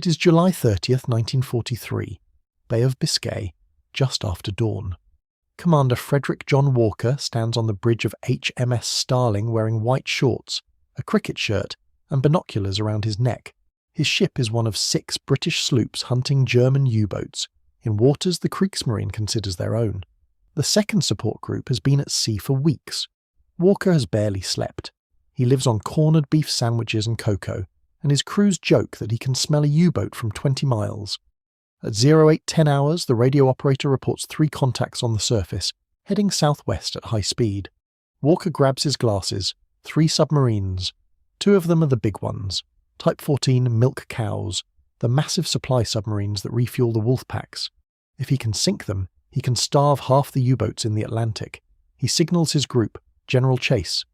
It is July 30th, 1943, Bay of Biscay, just after dawn. Commander Frederic John Walker stands on the bridge of HMS Starling wearing white shorts, a cricket shirt, and binoculars around his neck. His ship is one of 6 British sloops hunting German U-boats, in waters the Kriegsmarine considers their own. The second support group has been at sea for weeks. Walker has barely slept. He lives on cornered beef sandwiches and cocoa, and his crews joke that he can smell a U-boat from 20 miles. At 0810 hours, the radio operator reports 3 contacts on the surface, heading southwest at high speed. Walker grabs his glasses. 3 submarines. 2 of them are the big ones. Type 14 milk cows, the massive supply submarines that refuel the wolf packs. If he can sink them, he can starve half the U-boats in the Atlantic. He signals his group, General Chase.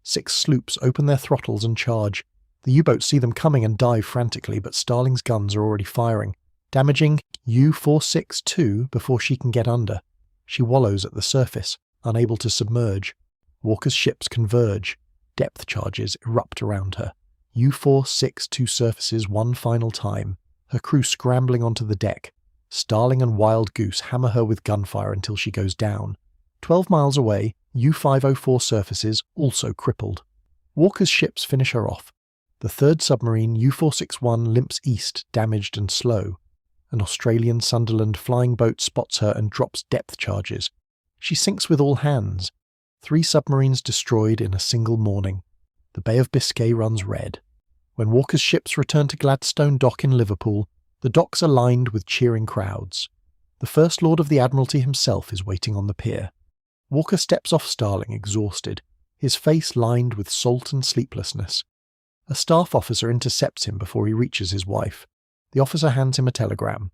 6 sloops open their throttles and charge. The U-boats see them coming and dive frantically, but Starling's guns are already firing, damaging U-462 before she can get under. She wallows at the surface, unable to submerge. Walker's ships converge. Depth charges erupt around her. U-462 surfaces one final time, her crew scrambling onto the deck. Starling and Wild Goose hammer her with gunfire until she goes down. 12 miles away, U-504 surfaces, also crippled. Walker's ships finish her off. The third submarine, U-461, limps east, damaged and slow. An Australian Sunderland flying boat spots her and drops depth charges. She sinks with all hands. 3 submarines destroyed in a single morning. The Bay of Biscay runs red. When Walker's ships return to Gladstone Dock in Liverpool, the docks are lined with cheering crowds. The First Lord of the Admiralty himself is waiting on the pier. Walker steps off Starling exhausted, his face lined with salt and sleeplessness. A staff officer intercepts him before he reaches his wife. The officer hands him a telegram.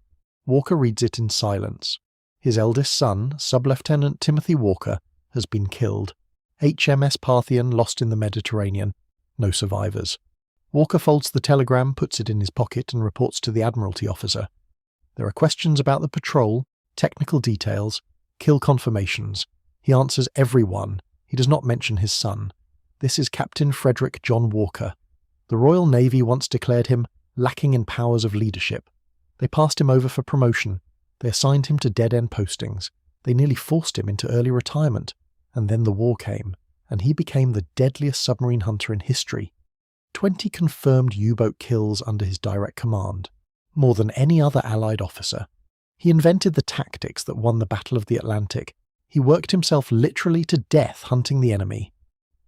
Walker reads it in silence. His eldest son, Sub-Lieutenant Timothy Walker, has been killed. HMS Parthian lost in the Mediterranean. No survivors. Walker folds the telegram, puts it in his pocket, and reports to the Admiralty officer. There are questions about the patrol, technical details, kill confirmations. He answers every one. He does not mention his son. This is Captain Frederic John Walker. The Royal Navy once declared him lacking in powers of leadership. They passed him over for promotion. They assigned him to dead-end postings. They nearly forced him into early retirement. And then the war came, and he became the deadliest submarine hunter in history. 20 confirmed U-boat kills under his direct command, more than any other Allied officer. He invented the tactics that won the Battle of the Atlantic. He worked himself literally to death hunting the enemy.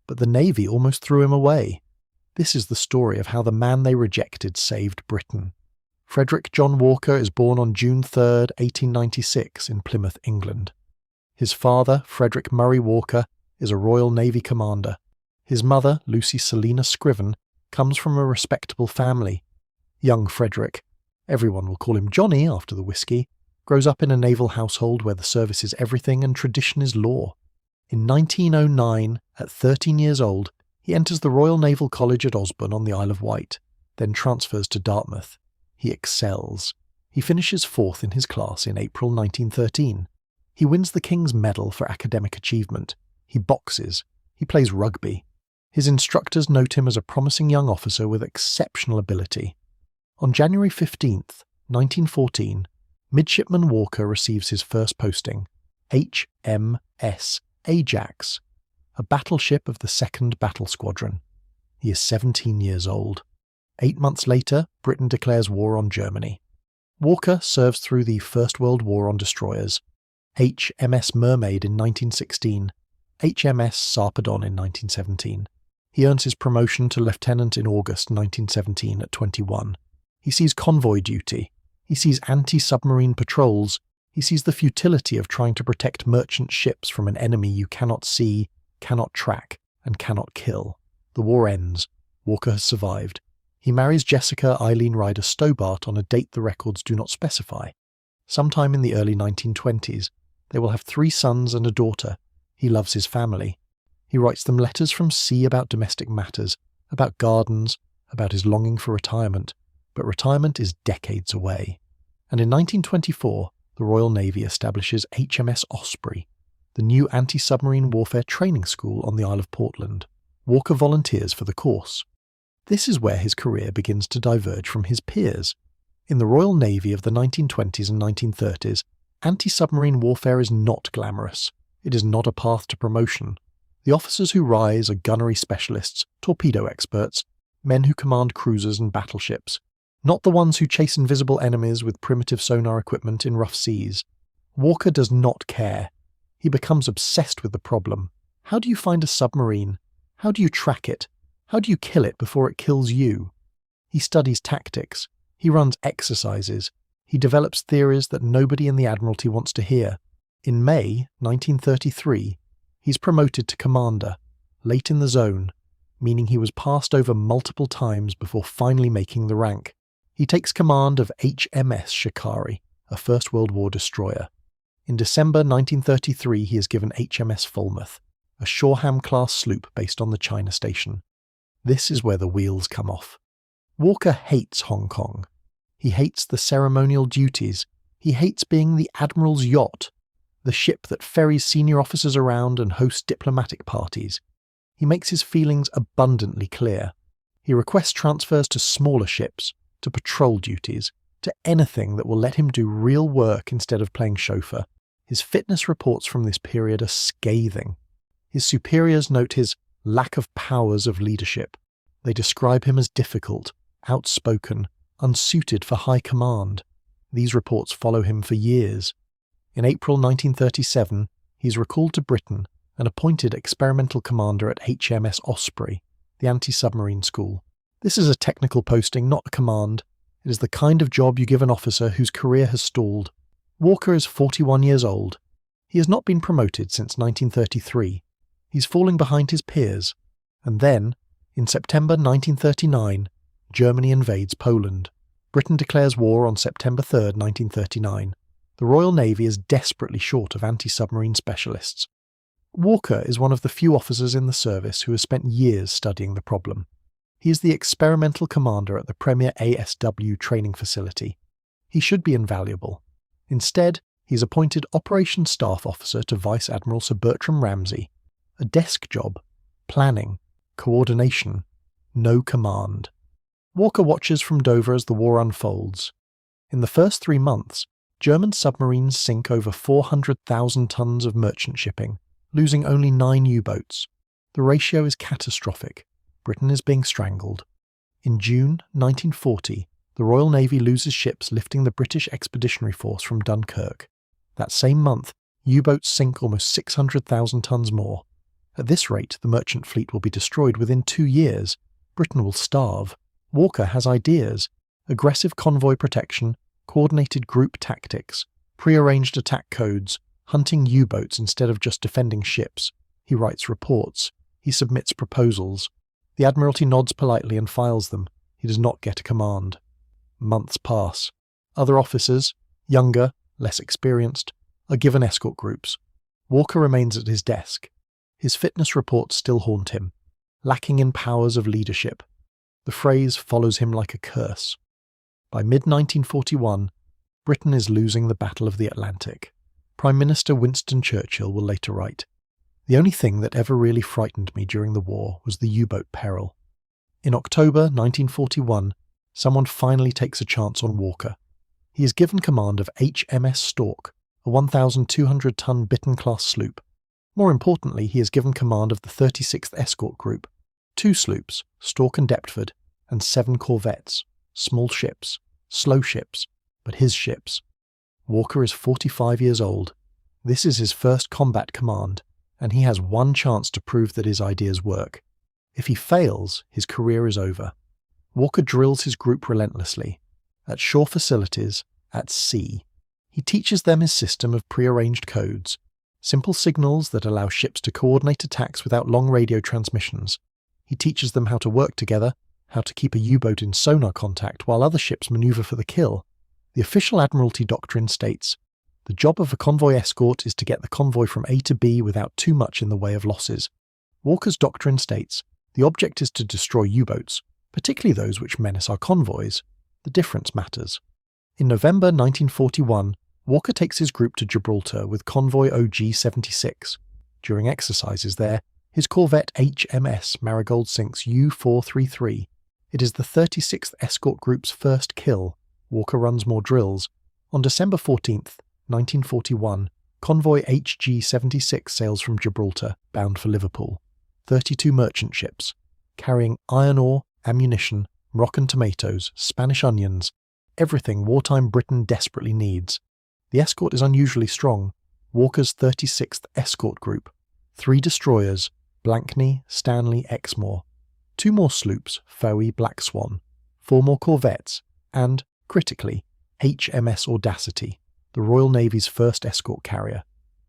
But the Navy almost threw him away. This is the story of how the man they rejected saved Britain. Frederic John Walker is born on June 3, 1896, in Plymouth, England. His father, Frederick Murray Walker, is a Royal Navy commander. His mother, Lucy Selina Scriven, comes from a respectable family. Young Frederick, everyone will call him Johnny after the whiskey, grows up in a naval household where the service is everything and tradition is law. In 1909, at 13 years old, he enters the Royal Naval College at Osborne on the Isle of Wight, then transfers to Dartmouth. He excels. He finishes 4th in his class in April 1913. He wins the King's Medal for academic achievement. He boxes. He plays rugby. His instructors note him as a promising young officer with exceptional ability. On January 15th, 1914, Midshipman Walker receives his first posting, HMS Ajax, a battleship of the 2nd Battle Squadron. He is 17 years old. 8 months later, Britain declares war on Germany. Walker serves through the First World War on destroyers, HMS Mermaid in 1916, HMS Sarpedon in 1917. He earns his promotion to lieutenant in August 1917 at 21. He sees convoy duty. He sees anti-submarine patrols. He sees the futility of trying to protect merchant ships from an enemy you cannot see, cannot track, and cannot kill. The war ends. Walker has survived. He marries Jessica Eileen Ryder Stobart on a date the records do not specify. Sometime in the early 1920s, they will have 3 sons and a daughter. He loves his family. He writes them letters from sea about domestic matters, about gardens, about his longing for retirement. But retirement is decades away. And in 1924, the Royal Navy establishes HMS Osprey, the new anti-submarine warfare training school on the Isle of Portland. Walker volunteers for the course. This is where his career begins to diverge from his peers. In the Royal Navy of the 1920s and 1930s, anti-submarine warfare is not glamorous. It is not a path to promotion. The officers who rise are gunnery specialists, torpedo experts, men who command cruisers and battleships, not the ones who chase invisible enemies with primitive sonar equipment in rough seas. Walker does not care. He becomes obsessed with the problem. How do you find a submarine? How do you track it? How do you kill it before it kills you? He studies tactics. He runs exercises. He develops theories that nobody in the Admiralty wants to hear. In May 1933, he's promoted to commander, late in the zone, meaning he was passed over multiple times before finally making the rank. He takes command of HMS Shikari, a First World War destroyer. In December 1933, he is given HMS Falmouth, a Shoreham-class sloop based on the China station. This is where the wheels come off. Walker hates Hong Kong. He hates the ceremonial duties. He hates being the Admiral's yacht, the ship that ferries senior officers around and hosts diplomatic parties. He makes his feelings abundantly clear. He requests transfers to smaller ships, to patrol duties, to anything that will let him do real work instead of playing chauffeur. His fitness reports from this period are scathing. His superiors note his lack of powers of leadership. They describe him as difficult, outspoken, unsuited for high command. These reports follow him for years. In April 1937, he's recalled to Britain and appointed experimental commander at HMS Osprey, the anti-submarine school. This is a technical posting, not a command. It is the kind of job you give an officer whose career has stalled. Walker is 41 years old. He has not been promoted since 1933. He's falling behind his peers. And then, in September 1939, Germany invades Poland. Britain declares war on September 3, 1939. The Royal Navy is desperately short of anti-submarine specialists. Walker is one of the few officers in the service who has spent years studying the problem. He is the experimental commander at the premier ASW training facility. He should be invaluable. Instead, he's appointed Operations Staff Officer to Vice Admiral Sir Bertram Ramsay. A desk job, planning, coordination, no command. Walker watches from Dover as the war unfolds. In the first 3 months, German submarines sink over 400,000 tons of merchant shipping, losing only 9 U-boats. The ratio is catastrophic. Britain is being strangled. In June 1940, the Royal Navy loses ships lifting the British Expeditionary Force from Dunkirk. That same month, U-boats sink almost 600,000 tons more. At this rate, the merchant fleet will be destroyed within 2 years. Britain will starve. Walker has ideas: aggressive convoy protection, coordinated group tactics, pre-arranged attack codes, hunting U-boats instead of just defending ships. He writes reports. He submits proposals. The Admiralty nods politely and files them. He does not get a command. Months pass. Other officers, younger, less experienced, are given escort groups. Walker remains at his desk. His fitness reports still haunt him, lacking in powers of leadership. The phrase follows him like a curse. By mid-1941, Britain is losing the Battle of the Atlantic. Prime Minister Winston Churchill will later write, "The only thing that ever really frightened me during the war was the U-boat peril." In October 1941, someone finally takes a chance on Walker. He is given command of HMS Stork, a 1,200-ton Bittern-class sloop. More importantly, he is given command of the 36th Escort Group, 2 sloops, Stork and Deptford, and 7 corvettes, small ships, slow ships, but his ships. Walker is 45 years old. This is his first combat command, and he has one chance to prove that his ideas work. If he fails, his career is over. Walker drills his group relentlessly, at shore facilities, at sea. He teaches them his system of pre-arranged codes, simple signals that allow ships to coordinate attacks without long radio transmissions. He teaches them how to work together, how to keep a U-boat in sonar contact while other ships maneuver for the kill. The official Admiralty doctrine states, "The job of a convoy escort is to get the convoy from A to B without too much in the way of losses." Walker's doctrine states, "The object is to destroy U-boats, particularly those which menace our convoys. The difference matters." In November 1941, Walker takes his group to Gibraltar with Convoy HG76. During exercises there, his corvette HMS Marigold sinks U-433. It is the 36th Escort Group's first kill. Walker runs more drills. On December 14th, 1941, Convoy HG76 sails from Gibraltar, bound for Liverpool. 32 merchant ships, carrying iron ore, ammunition, Moroccan tomatoes, Spanish onions, everything wartime Britain desperately needs. The escort is unusually strong. Walker's 36th Escort Group, 3 destroyers, Blankney, Stanley, Exmoor, 2 more sloops, Fowey, Black Swan, 4 more corvettes, and, critically, HMS Audacity, the Royal Navy's first escort carrier,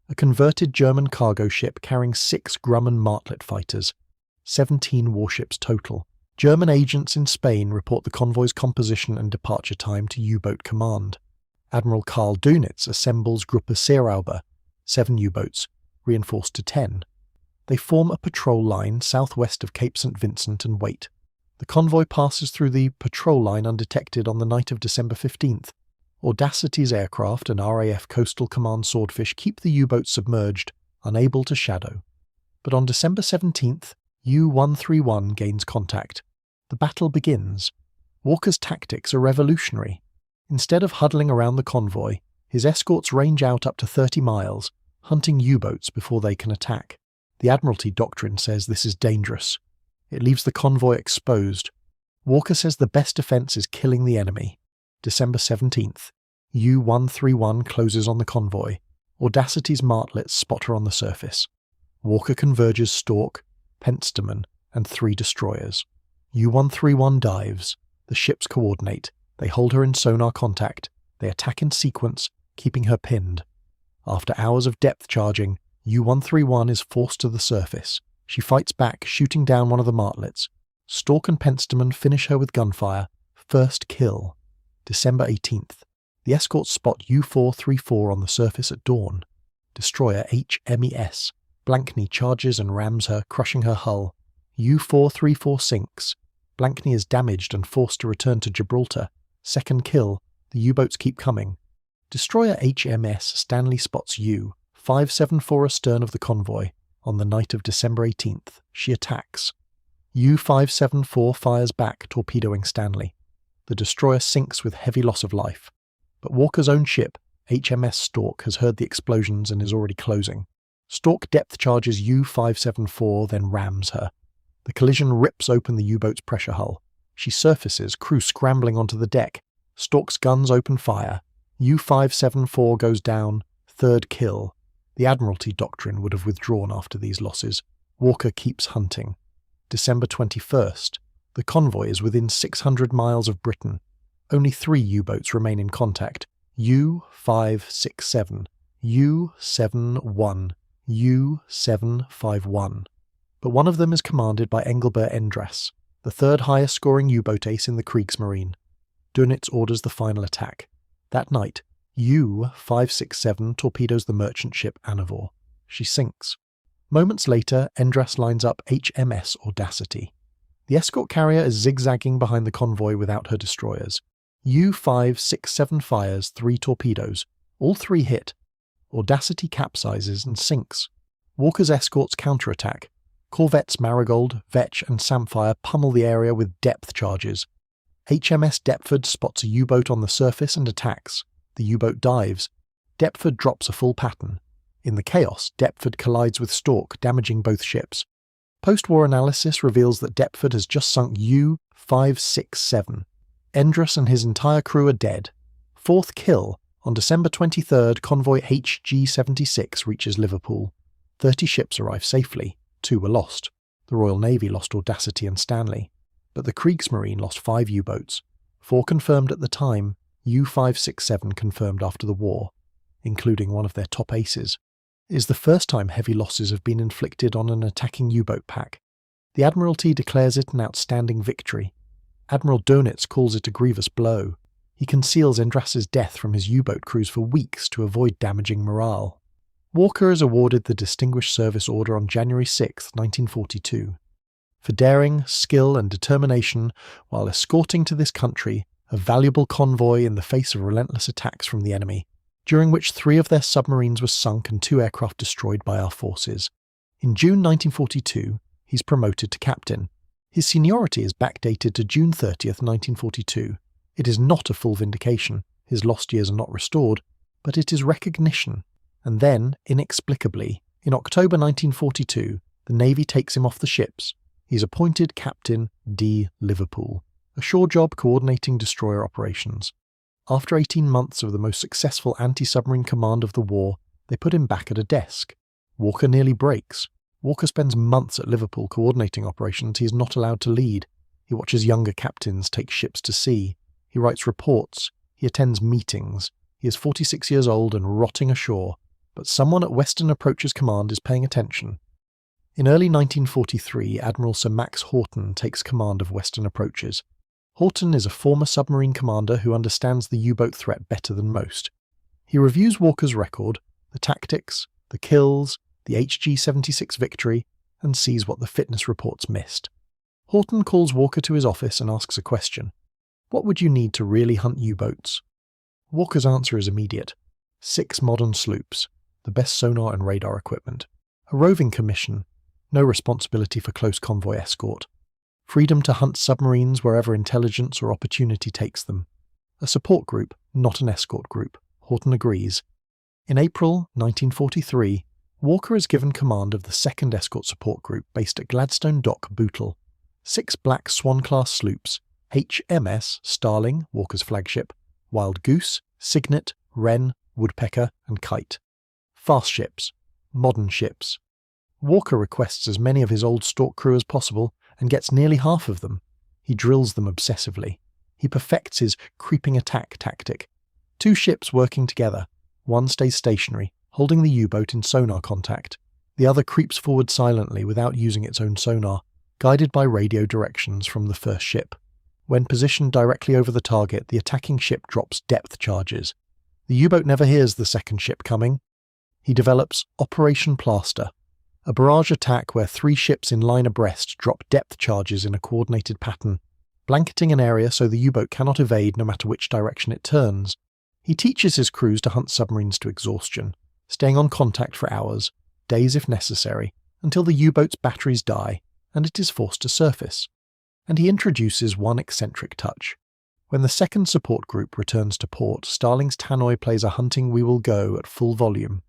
a converted German cargo ship carrying 6 Grumman Martlet fighters, 17 warships total. German agents in Spain report the convoy's composition and departure time to U-boat command. Admiral Karl Dönitz assembles Gruppe Seerauber, 7 U-boats, reinforced to 10. They form a patrol line southwest of Cape St. Vincent and wait. The convoy passes through the patrol line undetected on the night of December 15th. Audacity's aircraft and RAF Coastal Command Swordfish keep the U-boat submerged, unable to shadow. But on December 17th, U-131 gains contact. The battle begins. Walker's tactics are revolutionary. Instead of huddling around the convoy, his escorts range out up to 30 miles, hunting U-boats before they can attack. The Admiralty doctrine says this is dangerous. It leaves the convoy exposed. Walker says the best defense is killing the enemy. December 17th, U-131 closes on the convoy. Audacity's martlets spot her on the surface. Walker converges Stork, Pentstemon, and 3 destroyers. U-131 dives. The ships coordinate. They hold her in sonar contact. They attack in sequence, keeping her pinned. After hours of depth charging, U-131 is forced to the surface. She fights back, shooting down one of the martlets. Stork and Pentstemon finish her with gunfire. First kill. December 18th. The escorts spot U-434 on the surface at dawn. Destroyer HMES. Blankney charges and rams her, crushing her hull. U-434 sinks. Blankney is damaged and forced to return to Gibraltar. Second kill. The U-boats keep coming. Destroyer HMS Stanley spots U-574 astern of the convoy. On the night of December 18th, she attacks. U-574 fires back, torpedoing Stanley. The destroyer sinks with heavy loss of life. But Walker's own ship, HMS Stork, has heard the explosions and is already closing. Stork depth charges U-574, then rams her. The collision rips open the U-boat's pressure hull. She surfaces, crew scrambling onto the deck. Stork's guns open fire. U-574 goes down. Third kill. The Admiralty doctrine would have withdrawn after these losses. Walker keeps hunting. December 21st. The convoy is within 600 miles of Britain. Only 3 U-boats remain in contact. U-567, U-71, U-751. But one of them is commanded by Engelbert Endres, the 3rd highest scoring U-boat ace in the Kriegsmarine. Dönitz orders the final attack. That night, U-567 torpedoes the merchant ship Anavor. She sinks. Moments later, Endres lines up HMS Audacity. The escort carrier is zigzagging behind the convoy without her destroyers. U-567 fires 3 torpedoes. All 3 hit. Audacity capsizes and sinks. Walker's escorts counterattack. Corvettes Marigold, Vetch, and Samphire pummel the area with depth charges. HMS Deptford spots a U-boat on the surface and attacks. The U-boat dives. Deptford drops a full pattern. In the chaos, Deptford collides with Stork, damaging both ships. Post-war analysis reveals that Deptford has just sunk U-567. Endres and his entire crew are dead. 4th kill. On December 23rd, Convoy HG76 reaches Liverpool. 30 ships arrive safely. 2 were lost. The Royal Navy lost Audacity and Stanley. But the Kriegsmarine lost 5 U-boats. 4 confirmed at the time, U-567 confirmed after the war, including one of their top aces. It is the first time heavy losses have been inflicted on an attacking U-boat pack. The Admiralty declares it an outstanding victory. Admiral Dönitz calls it a grievous blow. He conceals Endres's death from his U-boat crews for weeks to avoid damaging morale. Walker is awarded the Distinguished Service Order on January 6, 1942. For daring, skill and determination while escorting to this country a valuable convoy in the face of relentless attacks from the enemy, during which 3 of their submarines were sunk and 2 aircraft destroyed by our forces. In June 1942, he's promoted to captain. His seniority is backdated to June 30, 1942. It is not a full vindication, his lost years are not restored, but it is recognition. And then, inexplicably, in October 1942, the Navy takes him off the ships. He's appointed Captain D. Liverpool, a shore job coordinating destroyer operations. After 18 months of the most successful anti-submarine command of the war, they put him back at a desk. Walker nearly breaks. Walker spends months at Liverpool coordinating operations he is not allowed to lead. He watches younger captains take ships to sea. He writes reports. He attends meetings. He is 46 years old and rotting ashore, but someone at Western Approaches Command is paying attention. In early 1943, Admiral Sir Max Houghton takes command of Western Approaches. Houghton is a former submarine commander who understands the U-boat threat better than most. He reviews Walker's record, the tactics, the kills, the HG76 victory, and sees what the fitness reports missed. Houghton calls Walker to his office and asks a question. What would you need to really hunt U-boats? Walker's answer is immediate. 6 modern sloops, the best sonar and radar equipment, a roving commission, no responsibility for close convoy escort, freedom to hunt submarines wherever intelligence or opportunity takes them, a support group, not an escort group. Houghton agrees. In April 1943, Walker is given command of the 2nd Escort Support Group based at Gladstone Dock, Bootle. 6 Black Swan-class sloops, HMS Starling, Walker's flagship, Wild Goose, Cygnet, Wren, Woodpecker, and Kite. Fast ships, modern ships. Walker requests as many of his old Stork crew as possible and gets nearly half of them. He drills them obsessively. He perfects his creeping attack tactic. 2 ships working together. One stays stationary, holding the U-boat in sonar contact. The other creeps forward silently without using its own sonar, guided by radio directions from the first ship. When positioned directly over the target, the attacking ship drops depth charges. The U-boat never hears the second ship coming. He develops Operation Plaster, a barrage attack where 3 ships in line abreast drop depth charges in a coordinated pattern, blanketing an area so the U-boat cannot evade no matter which direction it turns. He teaches his crews to hunt submarines to exhaustion, staying on contact for hours, days if necessary, until the U-boat's batteries die and it is forced to surface. And he introduces one eccentric touch. When the 2nd Support Group returns to port, Starling's tannoy plays a Hunting We Will Go at full volume.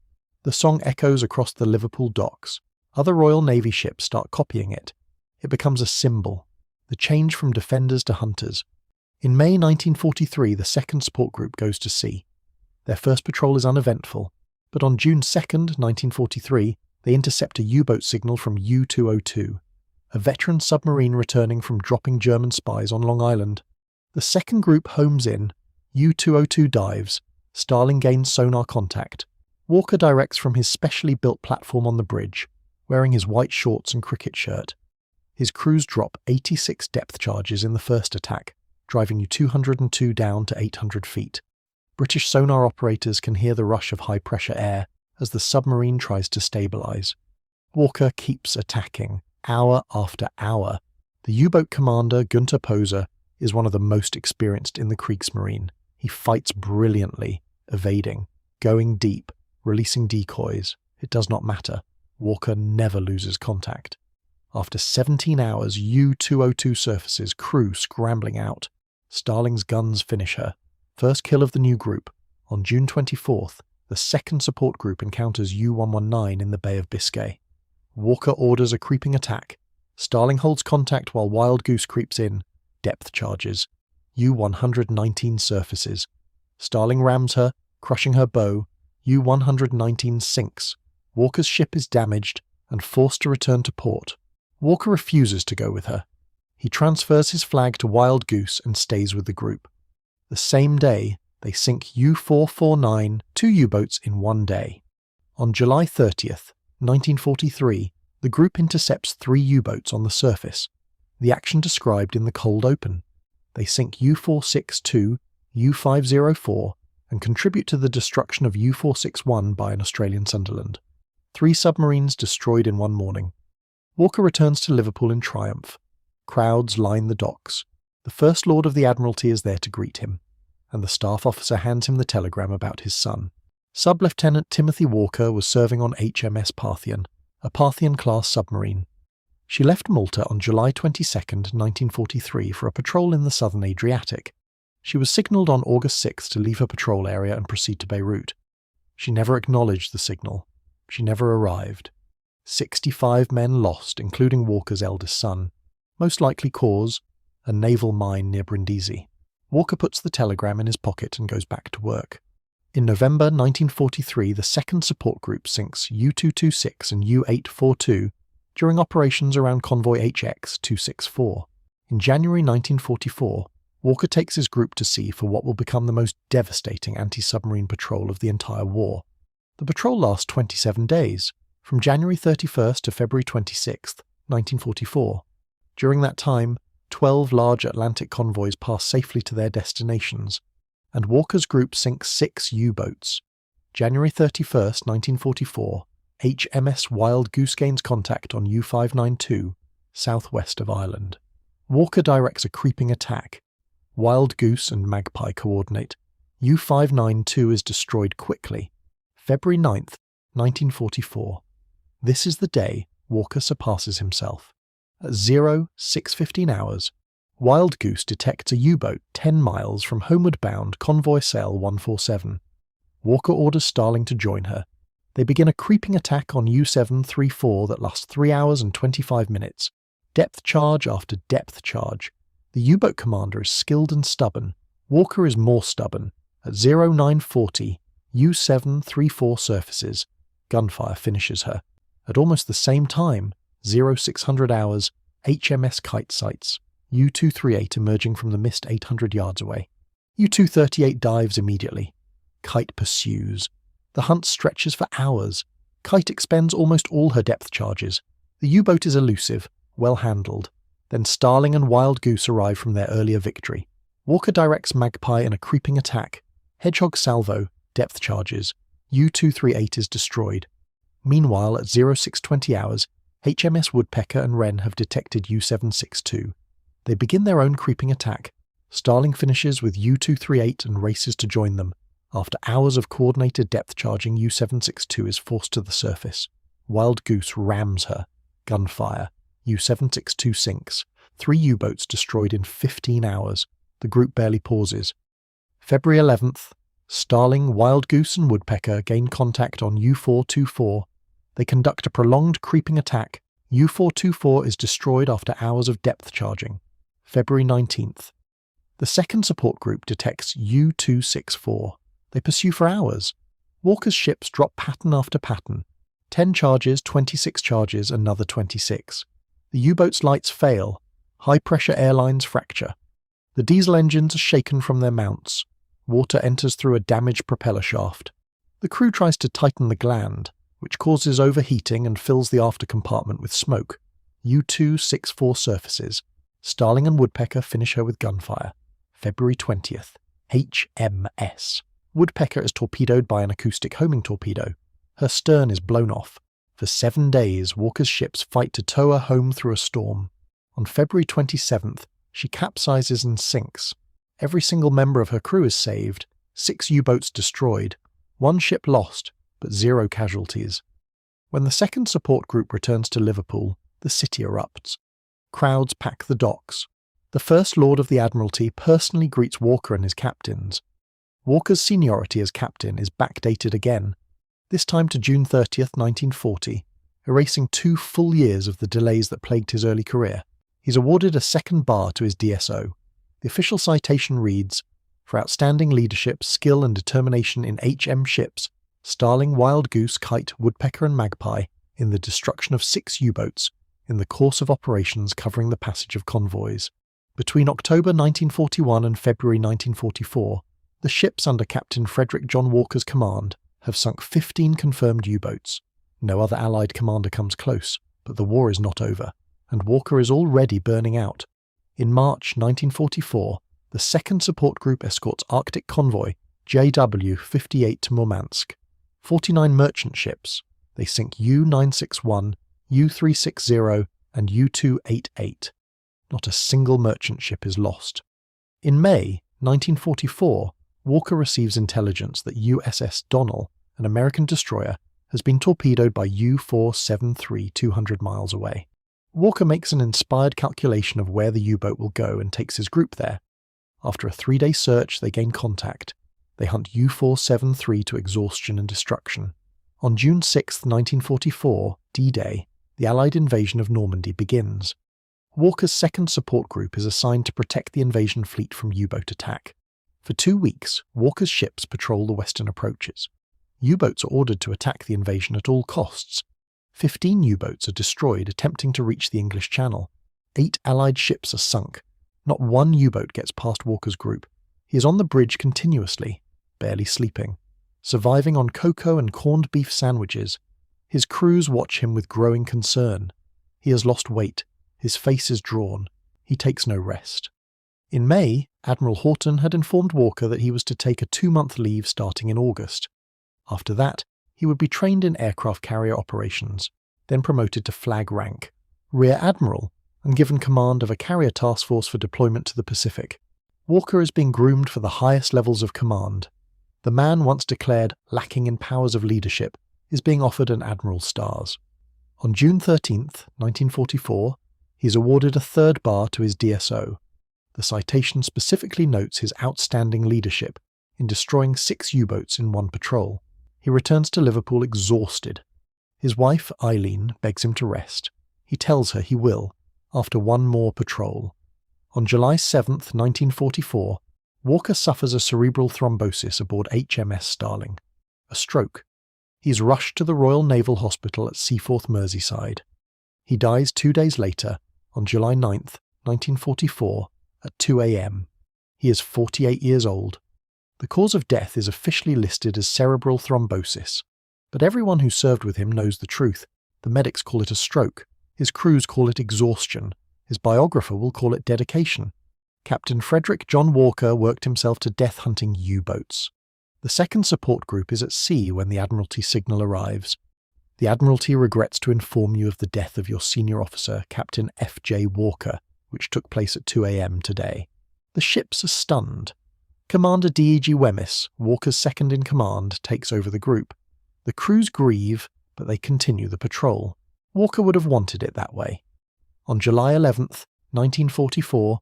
The song echoes across the Liverpool docks. Other Royal Navy ships start copying it. It becomes a symbol, the change from defenders to hunters. In May 1943, the 2nd Support Group goes to sea. Their first patrol is uneventful, but on June 2nd, 1943, they intercept a U-boat signal from U-202, a veteran submarine returning from dropping German spies on Long Island. The 2nd group homes in, U-202 dives, Starling gains sonar contact. Walker directs from his specially built platform on the bridge, wearing his white shorts and cricket shirt. His crews drop 86 depth charges in the first attack, driving U-202 down to 800 feet. British sonar operators can hear the rush of high-pressure air as the submarine tries to stabilize. Walker keeps attacking, hour after hour. The U-boat commander, Gunter Poser, is one of the most experienced in the Kriegsmarine. He fights brilliantly, evading, going deep, releasing decoys. It does not matter. Walker never loses contact. After 17 hours, U-202 surfaces, crew scrambling out. Starling's guns finish her. First kill of the new group. On June 24th, the 2nd Support Group encounters U-119 in the Bay of Biscay. Walker orders a creeping attack. Starling holds contact while Wild Goose creeps in. Depth charges. U-119 surfaces. Starling rams her, crushing her bow. U-119 sinks. Walker's ship is damaged and forced to return to port. Walker refuses to go with her. He transfers his flag to Wild Goose and stays with the group. The same day, they sink U-449, 2 U-boats in one day. On July 30th, 1943, the group intercepts 3 U-boats on the surface, the action described in the cold open. They sink U-462, U-504, and contribute to the destruction of U-461 by an Australian Sunderland. 3 submarines destroyed in one morning. Walker returns to Liverpool in triumph. Crowds line the docks. The First Lord of the Admiralty is there to greet him, and the staff officer hands him the telegram about his son. Sub-Lieutenant Timothy Walker was serving on HMS Parthian, a Parthian-class submarine. She left Malta on July 22, 1943 for a patrol in the southern Adriatic. She was signalled on August 6 to leave her patrol area and proceed to Beirut. She never acknowledged the signal. She never arrived. 65 men lost, including Walker's eldest son. Most likely cause, a naval mine near Brindisi. Walker puts the telegram in his pocket and goes back to work. In November 1943, the second support group sinks U-226 and U-842 during operations around Convoy HX-264. In January 1944, Walker takes his group to sea for what will become the most devastating anti-submarine patrol of the entire war. The patrol lasts 27 days, from January 31st to February 26th, 1944. During that time, 12 large Atlantic convoys pass safely to their destinations, and Walker's group sinks 6 U-boats. January 31st, 1944, HMS Wild Goose gains contact on U-592, southwest of Ireland. Walker directs a creeping attack. Wild Goose and Magpie coordinate. U-592 is destroyed quickly. February 9th, 1944. This is the day Walker surpasses himself. At 06:15 hours, Wild Goose detects a U-boat 10 miles from homeward-bound Convoy Sail 147. Walker orders Starling to join her. They begin a creeping attack on U-734 that lasts 3 hours and 25 minutes. Depth charge after depth charge. The U-boat commander is skilled and stubborn. Walker is more stubborn. At 0940, U-734 surfaces. Gunfire finishes her. At almost the same time, 0600 hours, HMS Kite sights. U-238 emerging from the mist 800 yards away. U-238 dives immediately. Kite pursues. The hunt stretches for hours. Kite expends almost all her depth charges. The U-boat is elusive, well handled. Then Starling and Wild Goose arrive from their earlier victory. Walker directs Magpie in a creeping attack. Hedgehog salvo, depth charges. U-238 is destroyed. Meanwhile, at 0620 hours, HMS Woodpecker and Wren have detected U-762. They begin their own creeping attack. Starling finishes with U-238 and races to join them. After hours of coordinated depth charging, U-762 is forced to the surface. Wild Goose rams her. Gunfire. U-762 sinks. 3 U-boats destroyed in 15 hours. The group barely pauses. February 11th. Starling, Wild Goose and Woodpecker gain contact on U-424. They conduct a prolonged creeping attack. U-424 is destroyed after hours of depth charging. February 19th. The second support group detects U-264. They pursue for hours. Walker's ships drop pattern after pattern. 10 charges, 26 charges, another 26. The U-boat's lights fail. High-pressure airlines fracture. The diesel engines are shaken from their mounts. Water enters through a damaged propeller shaft. The crew tries to tighten the gland, which causes overheating and fills the after compartment with smoke. U-264 surfaces. Starling and Woodpecker finish her with gunfire. February 20th. HMS. Woodpecker is torpedoed by an acoustic homing torpedo. Her stern is blown off. For 7 days, Walker's ships fight to tow her home through a storm. On February 27th, she capsizes and sinks. Every single member of her crew is saved, 6 U-boats destroyed, 1 ship lost, but 0 casualties. When the second support group returns to Liverpool, the city erupts. Crowds pack the docks. The First Lord of the Admiralty personally greets Walker and his captains. Walker's seniority as captain is backdated again, this time to June 30th, 1940, erasing 2 full years of the delays that plagued his early career. He's awarded a second bar to his DSO. The official citation reads, "For outstanding leadership, skill and determination in HM ships, Starling, Wild Goose, Kite, Woodpecker and Magpie, in the destruction of 6 U-boats, in the course of operations covering the passage of convoys. Between October 1941 and February 1944, the ships under Captain Frederic John Walker's command have sunk 15 confirmed U-boats. No other Allied commander comes close, but the war is not over, and Walker is already burning out. In March 1944, the second support group escorts Arctic Convoy JW58 to Murmansk. 49 merchant ships. They sink U-961, U-360 and U-288. Not a single merchant ship is lost. In May 1944, Walker receives intelligence that USS Donnell, an American destroyer, has been torpedoed by U-473 200 miles away. Walker makes an inspired calculation of where the U-boat will go and takes his group there. After a 3-day search, they gain contact. They hunt U-473 to exhaustion and destruction. On June 6, 1944, D-Day, the Allied invasion of Normandy begins. Walker's second support group is assigned to protect the invasion fleet from U-boat attack. For 2 weeks, Walker's ships patrol the western approaches. U-boats are ordered to attack the invasion at all costs. 15 U-boats are destroyed attempting to reach the English Channel. 8 Allied ships are sunk. Not one U-boat gets past Walker's group. He is on the bridge continuously, barely sleeping, surviving on cocoa and corned beef sandwiches. His crews watch him with growing concern. He has lost weight. His face is drawn. He takes no rest. In May, Admiral Houghton had informed Walker that he was to take a 2-month leave starting in August. After that, he would be trained in aircraft carrier operations, then promoted to flag rank, Rear Admiral, and given command of a carrier task force for deployment to the Pacific. Walker is being groomed for the highest levels of command. The man once declared lacking in powers of leadership is being offered an Admiral's stars. On June 13, 1944, he is awarded a 3rd bar to his DSO. The citation specifically notes his outstanding leadership in destroying 6 U-boats in one patrol. He returns to Liverpool exhausted. His wife, Eileen, begs him to rest. He tells her he will, after one more patrol. On July 7, 1944, Walker suffers a cerebral thrombosis aboard HMS Starling, a stroke. He is rushed to the Royal Naval Hospital at Seaforth, Merseyside. He dies 2 days later, on July 9, 1944, at 2 a.m. He is 48 years old. The cause of death is officially listed as cerebral thrombosis, but everyone who served with him knows the truth. The medics call it a stroke, his crews call it exhaustion, his biographer will call it dedication. Captain Frederic John Walker worked himself to death hunting U-boats. The second support group is at sea when the Admiralty signal arrives. The Admiralty regrets to inform you of the death of your senior officer, Captain F.J. Walker, which took place at 2 a.m. today. The ships are stunned. Commander D.E.G. Wemyss, Walker's second-in-command, takes over the group. The crews grieve, but they continue the patrol. Walker would have wanted it that way. On July 11th, 1944,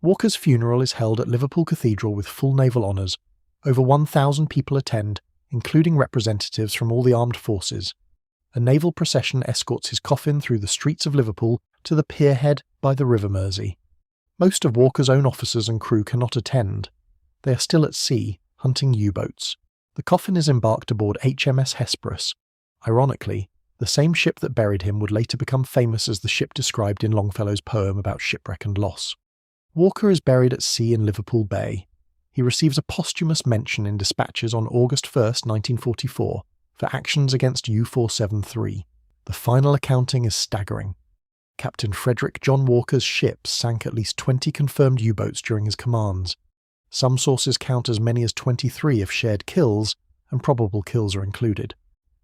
Walker's funeral is held at Liverpool Cathedral with full naval honours. Over 1,000 people attend, including representatives from all the armed forces. A naval procession escorts his coffin through the streets of Liverpool to the pierhead by the River Mersey. Most of Walker's own officers and crew cannot attend. They are still at sea, hunting U-boats. The coffin is embarked aboard HMS Hesperus. Ironically, the same ship that buried him would later become famous as the ship described in Longfellow's poem about shipwreck and loss. Walker is buried at sea in Liverpool Bay. He receives a posthumous mention in dispatches on August 1, 1944, for actions against U-473. The final accounting is staggering. Captain Frederic John Walker's ships sank at least 20 confirmed U-boats during his commands. Some sources count as many as 23 if shared kills, and probable kills are included.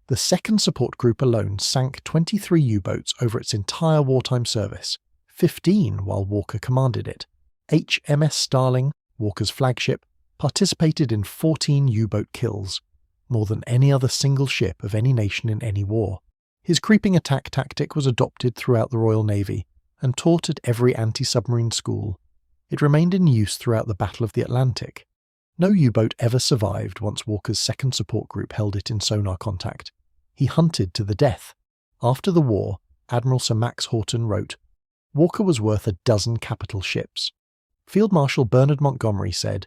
The second support group alone sank 23 U-boats over its entire wartime service, 15 while Walker commanded it. HMS Starling, Walker's flagship, participated in 14 U-boat kills, more than any other single ship of any nation in any war. His creeping attack tactic was adopted throughout the Royal Navy and taught at every anti-submarine school. It remained in use throughout the Battle of the Atlantic. No U-boat ever survived once Walker's second support group held it in sonar contact. He hunted to the death. After the war, Admiral Sir Max Houghton wrote, "Walker was worth a dozen capital ships." Field Marshal Bernard Montgomery said,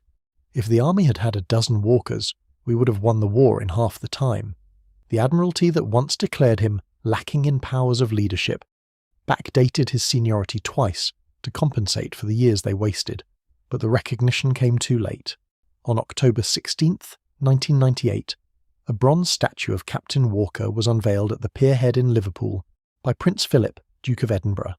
"If the army had had a dozen Walkers, we would have won the war in half the time." The Admiralty that once declared him lacking in powers of leadership backdated his seniority twice to compensate for the years they wasted, but the recognition came too late. On October 16, 1998, a bronze statue of Captain Walker was unveiled at the Pierhead in Liverpool by Prince Philip, Duke of Edinburgh.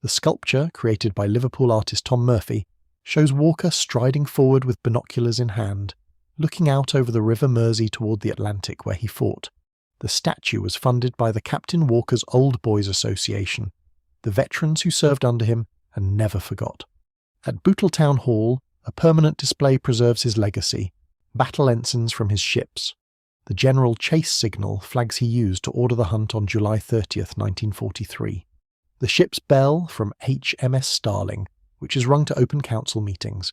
The sculpture, created by Liverpool artist Tom Murphy, shows Walker striding forward with binoculars in hand, looking out over the River Mersey toward the Atlantic where he fought. The statue was funded by the Captain Walker's Old Boys Association, the veterans who served under him and never forgot. At Bootle Town Hall, a permanent display preserves his legacy, battle ensigns from his ships. The General Chase signal flags he used to order the hunt on July 30, 1943. The ship's bell from HMS Starling, which is rung to open council meetings.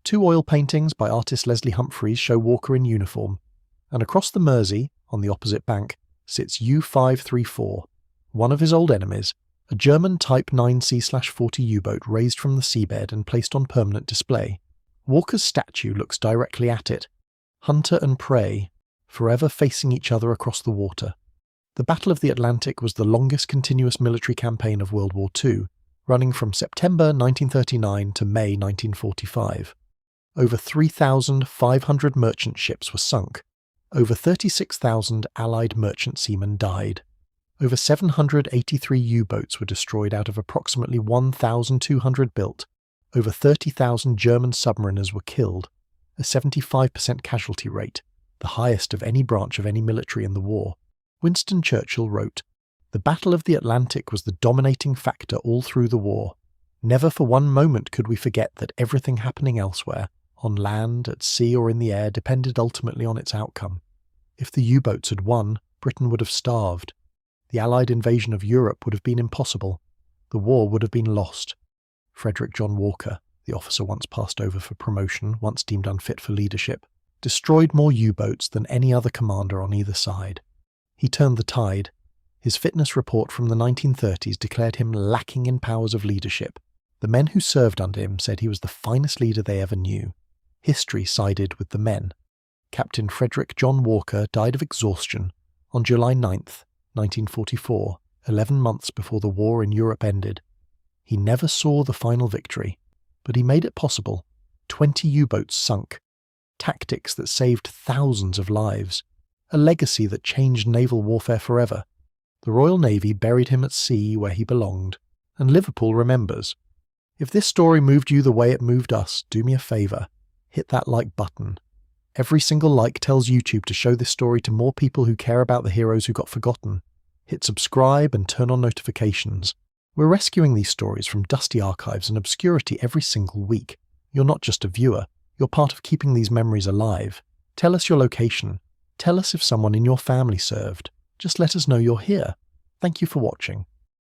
Two oil paintings by artist Leslie Humphreys show Walker in uniform, and across the Mersey, on the opposite bank, sits U-534, one of his old enemies, a German Type 9C/40 U-boat raised from the seabed and placed on permanent display. Walker's statue looks directly at it, hunter and prey, forever facing each other across the water. The Battle of the Atlantic was the longest continuous military campaign of World War II, running from September 1939 to May 1945. Over 3,500 merchant ships were sunk. Over 36,000 Allied merchant seamen died. Over 783 U-boats were destroyed out of approximately 1,200 built. Over 30,000 German submariners were killed, a 75% casualty rate, the highest of any branch of any military in the war. Winston Churchill wrote, "The Battle of the Atlantic was the dominating factor all through the war. Never for one moment could we forget that everything happening elsewhere, on land, at sea or in the air, depended ultimately on its outcome. If the U-boats had won, Britain would have starved. The Allied invasion of Europe would have been impossible. The war would have been lost." Frederic John Walker, the officer once passed over for promotion, once deemed unfit for leadership, destroyed more U-boats than any other commander on either side. He turned the tide. His fitness report from the 1930s declared him lacking in powers of leadership. The men who served under him said he was the finest leader they ever knew. History sided with the men. Captain Frederic John Walker died of exhaustion on July 9th, 1944, 11 months before the war in Europe ended. He never saw the final victory, but he made it possible. 20 U-boats sunk. Tactics that saved thousands of lives. A legacy that changed naval warfare forever. The Royal Navy buried him at sea where he belonged, and Liverpool remembers. If this story moved you the way it moved us, do me a favour. Hit that like button. Every single like tells YouTube to show this story to more people who care about the heroes who got forgotten. Hit subscribe and turn on notifications. We're rescuing these stories from dusty archives and obscurity every single week. You're not just a viewer, you're part of keeping these memories alive. Tell us your location. Tell us if someone in your family served. Just let us know you're here. Thank you for watching.